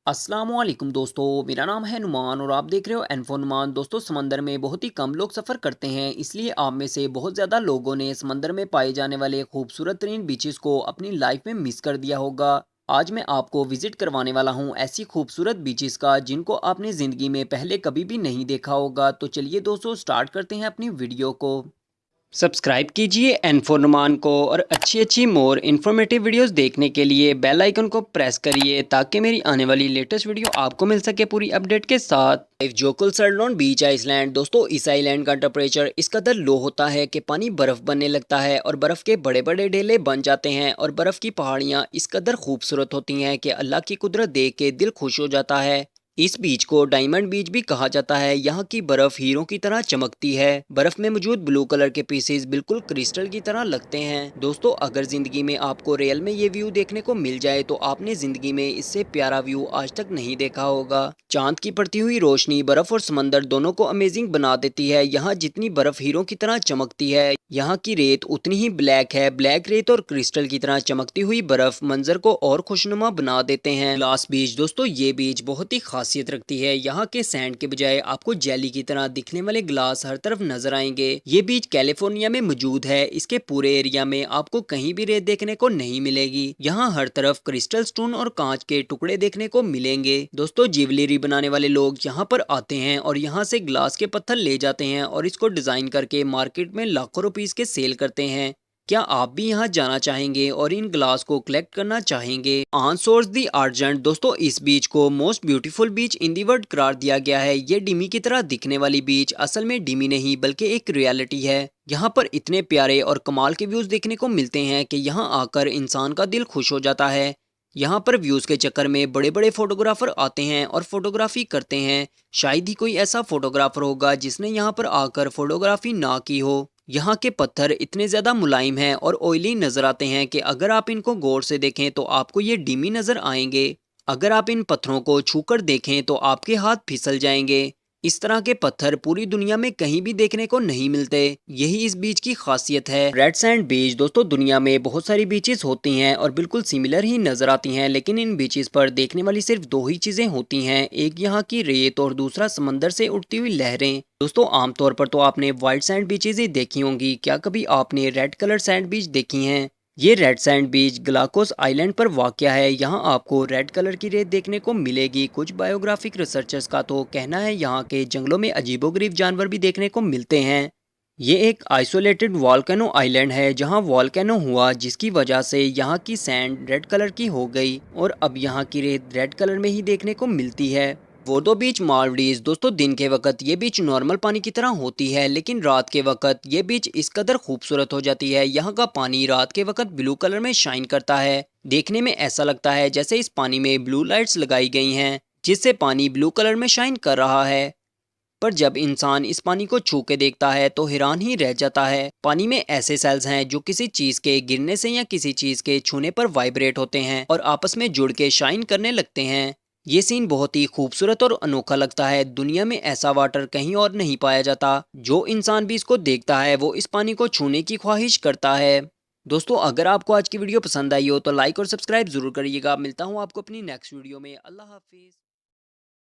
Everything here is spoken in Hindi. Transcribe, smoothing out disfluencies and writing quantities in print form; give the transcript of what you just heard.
अस्सलामुअलैकुम दोस्तों, मेरा नाम है नुमान और आप देख रहे हो एनफो नुमान। दोस्तों, समंदर में बहुत ही कम लोग सफ़र करते हैं, इसलिए आप में से बहुत ज़्यादा लोगों ने समंदर में पाए जाने वाले खूबसूरत तरीन बीचेस को अपनी लाइफ में मिस कर दिया होगा। आज मैं आपको विजिट करवाने वाला हूं ऐसी खूबसूरत बीचेस का जिनको आपने ज़िंदगी में पहले कभी भी नहीं देखा होगा। तो चलिए दोस्तों, स्टार्ट करते हैं अपनी वीडियो को। सब्सक्राइब कीजिए एनफोरमान को और अच्छी अच्छी मोर इन्फॉर्मेटिव वीडियोस देखने के लिए बेल आइकन को प्रेस करिए ताकि मेरी आने वाली लेटेस्ट वीडियो आपको मिल सके पूरी अपडेट के साथ। जोकुल सरलोन बीच आइसलैंड। दोस्तों, इस आइलैंड का टेम्परेचर इस कदर लो होता है कि पानी बर्फ बनने लगता है और बर्फ के बड़े बड़े ढेले बन जाते हैं और बर्फ की पहाड़ियाँ इस कदर खूबसूरत होती हैं कि अल्लाह की कुदरत देख के दिल खुश हो जाता है। इस बीच को डायमंड बीच भी कहा जाता है। यहाँ की बर्फ हीरों की तरह चमकती है। बर्फ में मौजूद ब्लू कलर के पीसेस बिल्कुल क्रिस्टल की तरह लगते हैं। दोस्तों, अगर जिंदगी में आपको रियल में ये व्यू देखने को मिल जाए तो आपने जिंदगी में इससे प्यारा व्यू आज तक नहीं देखा होगा। चांद की पड़ती हुई रोशनी बर्फ और समंदर दोनों को अमेजिंग बना देती है। यहाँ जितनी बर्फ हीरों की तरह चमकती है, यहाँ की रेत उतनी ही ब्लैक है। ब्लैक रेत और क्रिस्टल की तरह चमकती हुई बर्फ मंजर को और खुशनुमा बना देते हैं। ग्लास बीच। दोस्तों, ये बीच बहुत ही खासियत रखती है। यहाँ के सैंड के बजाय आपको जेली की तरह दिखने वाले ग्लास हर तरफ नजर आएंगे। ये बीच कैलिफोर्निया में मौजूद है। इसके पूरे एरिया में आपको कहीं भी रेत देखने को नहीं मिलेगी। यहाँ हर तरफ क्रिस्टल स्टोन और कांच के टुकड़े देखने को मिलेंगे। दोस्तों, ज्वेलरी बनाने वाले लोग यहाँ पर आते हैं और यहाँ से ग्लास के पत्थर ले जाते हैं और इसको डिजाइन करके मार्केट में लाखों रुपीस के सेल करते हैं। क्या आप भी यहाँ जाना चाहेंगे और इन ग्लास को कलेक्ट करना चाहेंगे? On source the argent. दोस्तों, इस बीच को most beautiful beach in the world करार दिया गया है। ये डिमी की तरह दिखने वाली बीच असल में डिमी नहीं बल्कि एक रियलिटी है। यहाँ पर इतने प्यारे और कमाल के व्यूज देखने को मिलते हैं कि यहाँ आकर इंसान का दिल खुश हो जाता है। यहाँ पर व्यूज के चक्कर में बड़े बड़े फोटोग्राफर आते हैं और फोटोग्राफी करते हैं। शायद ही कोई ऐसा फोटोग्राफर होगा जिसने यहाँ पर आकर फोटोग्राफी ना की हो। यहाँ के पत्थर इतने ज़्यादा मुलायम हैं और ऑयली नज़र आते हैं कि अगर आप इनको गौर से देखें तो आपको ये डिमी नज़र आएंगे। अगर आप इन पत्थरों को छूकर देखें तो आपके हाथ फिसल जाएंगे। इस तरह के पत्थर पूरी दुनिया में कहीं भी देखने को नहीं मिलते। यही इस बीच की खासियत है। Red sand beach. दोस्तों, दुनिया में बहुत सारी बीचेस होती हैं और बिल्कुल सिमिलर ही नजर आती हैं, लेकिन इन बीचेस पर देखने वाली सिर्फ दो ही चीजें होती हैं, एक यहाँ की रेत और दूसरा समंदर से उठती हुई लहरें। दोस्तों, आमतौर पर तो आपने व्हाइट सैंड बीचेस ही देखी होंगी। क्या कभी आपने रेड कलर सैंड बीच देखी हैं? ये रेड सैंड बीच ग्लाकोस आइलैंड पर वाक़या है। यहाँ आपको रेड कलर की रेत देखने को मिलेगी। कुछ बायोग्राफिक रिसर्चर्स का तो कहना है यहाँ के जंगलों में अजीबोगरीब जानवर भी देखने को मिलते हैं। ये एक आइसोलेटेड वॉल्केनो आइलैंड है जहाँ वॉल्केनो हुआ, जिसकी वजह से यहाँ की सैंड रेड कलर की हो गई और अब यहाँ की रेत रेड कलर में ही देखने को मिलती है। वोडो बीच मालदीव्स। दोस्तों, दिन के वक्त ये बीच नॉर्मल पानी की तरह होती है, लेकिन रात के वक्त ये बीच इस कदर खूबसूरत हो जाती है। यहाँ का पानी रात के वक्त ब्लू कलर में शाइन करता है। देखने में ऐसा लगता है जैसे इस पानी में ब्लू लाइट्स लगाई गई हैं, जिससे पानी ब्लू कलर में शाइन कर रहा है। पर जब इंसान इस पानी को छू के देखता है तो हैरान ही रह जाता है। पानी में ऐसे सेल्स हैं जो किसी चीज के गिरने से या किसी चीज के छूने पर वाइब्रेट होते हैं और आपस में जुड़ के शाइन करने लगते हैं। ये सीन बहुत ही खूबसूरत और अनोखा लगता है। दुनिया में ऐसा वाटर कहीं और नहीं पाया जाता। जो इंसान भी इसको देखता है वो इस पानी को छूने की ख्वाहिश करता है। दोस्तों, अगर आपको आज की वीडियो पसंद आई हो तो लाइक और सब्सक्राइब जरूर करिएगा। मिलता हूँ आपको अपनी नेक्स्ट वीडियो में। अल्लाह हाफिज।